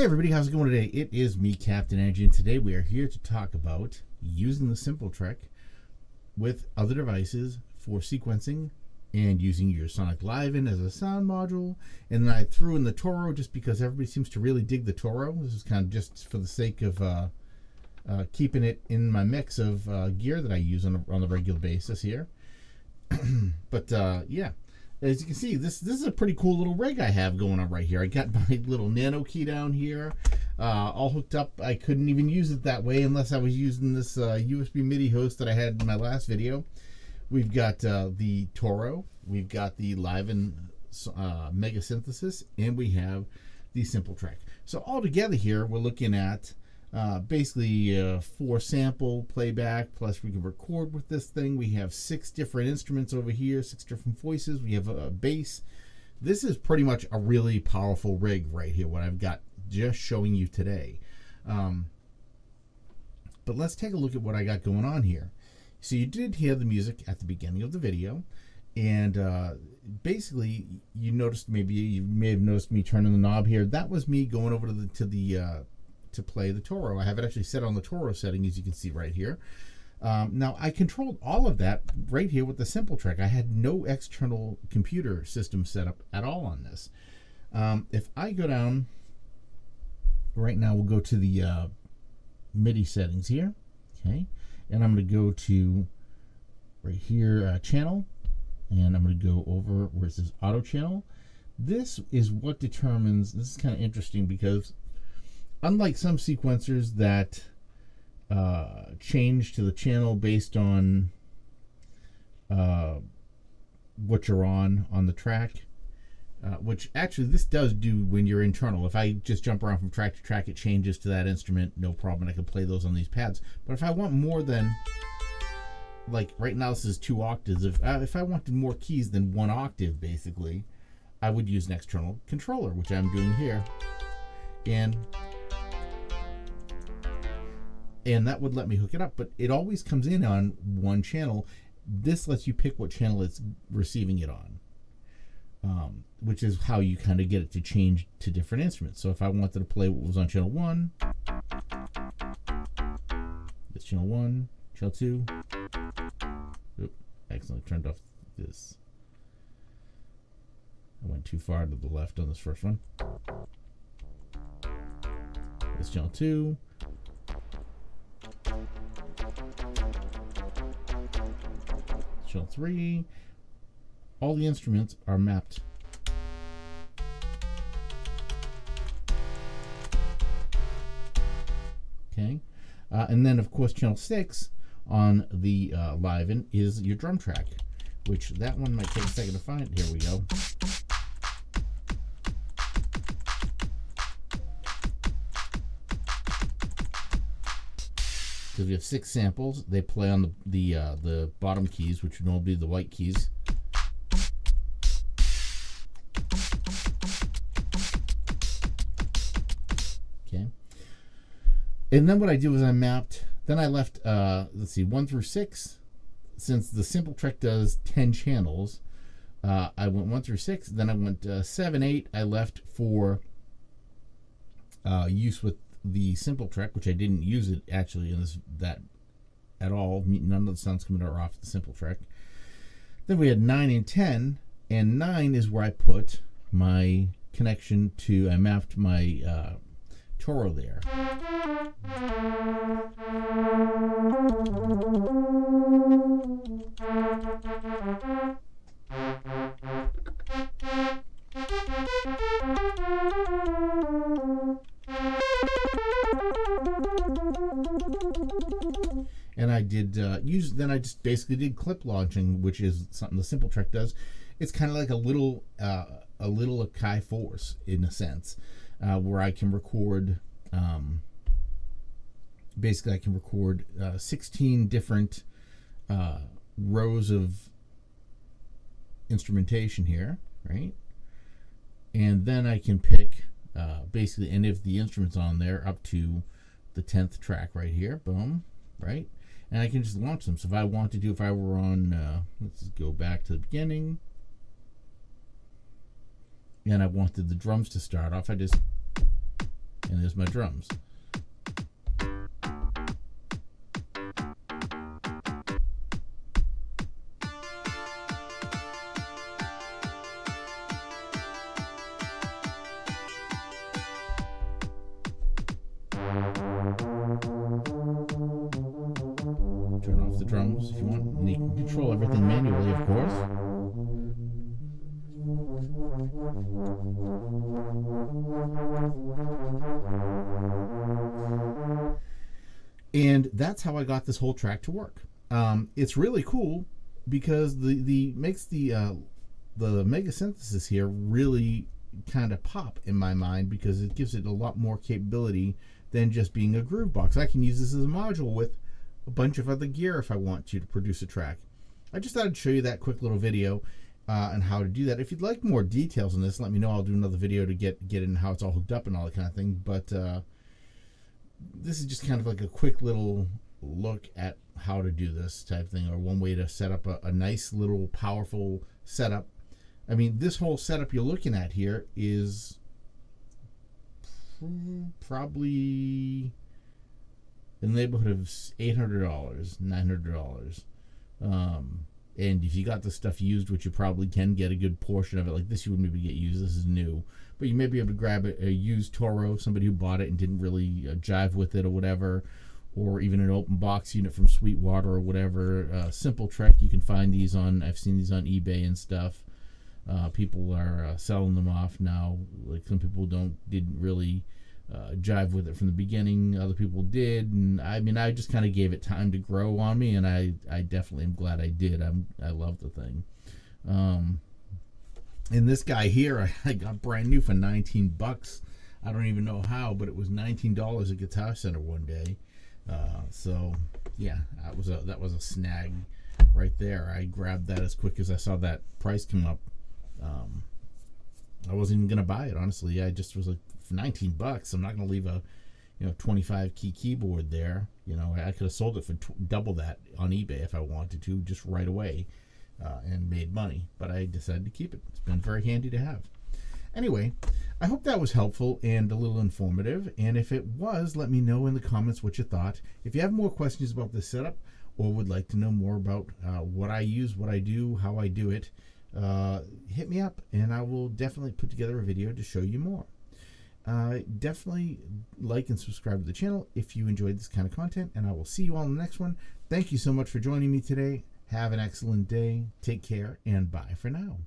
everybody, how's it going today? It is me, Captain Energy, and today we are here to talk about using the SMPLTrek with other devices for sequencing and using your Sonic Liven as a sound module. And then I threw in the Toro just because everybody seems to really dig the Toro. This is kind of just for the sake of keeping it in my mix of gear that I use on a regular basis here. But yeah. As you can see, this is a pretty cool little rig I have going on right here. I got my little nano key down here, all hooked up. I couldn't even use it that way unless I was using this USB MIDI host that I had in my last video. We've got the Toro, we've got the Liven Mega Synthesis, and we have the SMPLTrek. So all together here, we're looking at basically 4 sample playback, plus we can record with this thing. We have 6 different instruments over here, 6 different voices. We have a bass. This is pretty much a really powerful rig right here, what I've got just showing you today. But let's take a look at what I got going on here. So you did hear the music at the beginning of the video, and basically you noticed, maybe you may have noticed me turning the knob here. That was me going over to play the Toro. I have it actually set on the Toro setting, as you can see right here. Now I controlled all of that right here with the SMPLTrek. I had no external computer system set up at all on this. If I go down right now, we'll go to the MIDI settings here, okay, and I'm going to go to right here, channel, and I'm going to go over where it says auto channel. This is what determines, this is kind of interesting because unlike some sequencers that change to the channel based on what you're on the track, which actually this does do when you're internal. If I just jump around from track to track, it changes to that instrument, no problem. I can play those on these pads. But if I want more than, like right now this is 2 octaves, if I wanted more keys than 1 octave, basically, I would use an external controller, which I'm doing here. And that would let me hook it up, but it always comes in on 1 channel. This lets you pick what channel it's receiving it on, which is how you kind of get it to change to different instruments. So if I wanted to play what was on channel 1, it's channel 1, channel 2. Oop, accidentally turned off this. I went too far to the left on this first one. It's channel 2. Channel 3. All the instruments are mapped. Okay, and then of course channel 6 on the Liven is your drum track, which that one might take a second to find. Here we go. Because we have 6 samples, they play on the bottom keys, which would normally be the white keys. Okay. And then what I do is I mapped, then I left, let's see, 1 through 6. Since the SMPLTrek does 10 channels, I went 1 through 6, then I went 7, 8, I left for use with the SMPLTrek, which I didn't use it actually in that at all. None of the sounds coming out off the SMPLTrek. Then we had 9 and 10, and 9 is where I put my connection to, I mapped my Toro there. And I did then I just basically did clip launching, which is something the SMPLTrek does. It's kind of like a little Akai Force in a sense, where I can record, basically I can record 16 different rows of instrumentation here, right? And then I can pick basically any of the instruments on there up to the 10th track right here, boom, right? And I can just launch them. So if I want to do, if I were on, let's go back to the beginning, and I wanted the drums to start off, I just And there's my drums. Turn off the drums if you want, and you can control everything manually, of course. And that's how I got this whole track to work. It's really cool because the makes the Mega Synthesis here really kind of pop in my mind, because it gives it a lot more capability than just being a Groovebox. I can use this as a module with a bunch of other gear if I want to produce a track. I just thought I'd show you that quick little video on how to do that. If you'd like more details on this, let me know. I'll do another video to get in how it's all hooked up and all that kind of thing. But this is just kind of like a quick little look at how to do this type thing, or one way to set up a nice little powerful setup. I mean, this whole setup you're looking at here is probably in the neighborhood of $800, $900. And if you got the stuff used, which you probably can get a good portion of it, like this you wouldn't maybe get used, this is new, but you may be able to grab a used Toro, somebody who bought it and didn't really jive with it or whatever, or even an open box unit from Sweetwater or whatever. SMPLTrek, you can find these on, I've seen these on eBay and stuff. People are selling them off now. Like, some people didn't really jive with it from the beginning. Other people did, and I mean, I just kind of gave it time to grow on me, and I definitely am glad I did. I love the thing. And this guy here, I got brand new for 19 bucks. I don't even know how, but it was $19 at Guitar Center one day. So yeah, that was a snag right there. I grabbed that as quick as I saw that price come up. I wasn't even gonna buy it, honestly. I just was like, for 19 bucks, I'm not gonna leave a 25 key keyboard there. I could have sold it for double that on eBay if I wanted to, just right away, and made money. But I decided to keep it. It's been very handy to have. Anyway, I hope that was helpful and a little informative. And if it was, let me know in the comments what you thought. If you have more questions about this setup, or would like to know more about what I use, what I do, how I do it, hit me up, and I will definitely put together a video to show you more. Definitely like and subscribe to the channel if you enjoyed this kind of content, and I will see you all in the next one. Thank you so much for joining me today. Have an excellent day. Take care, and bye for now.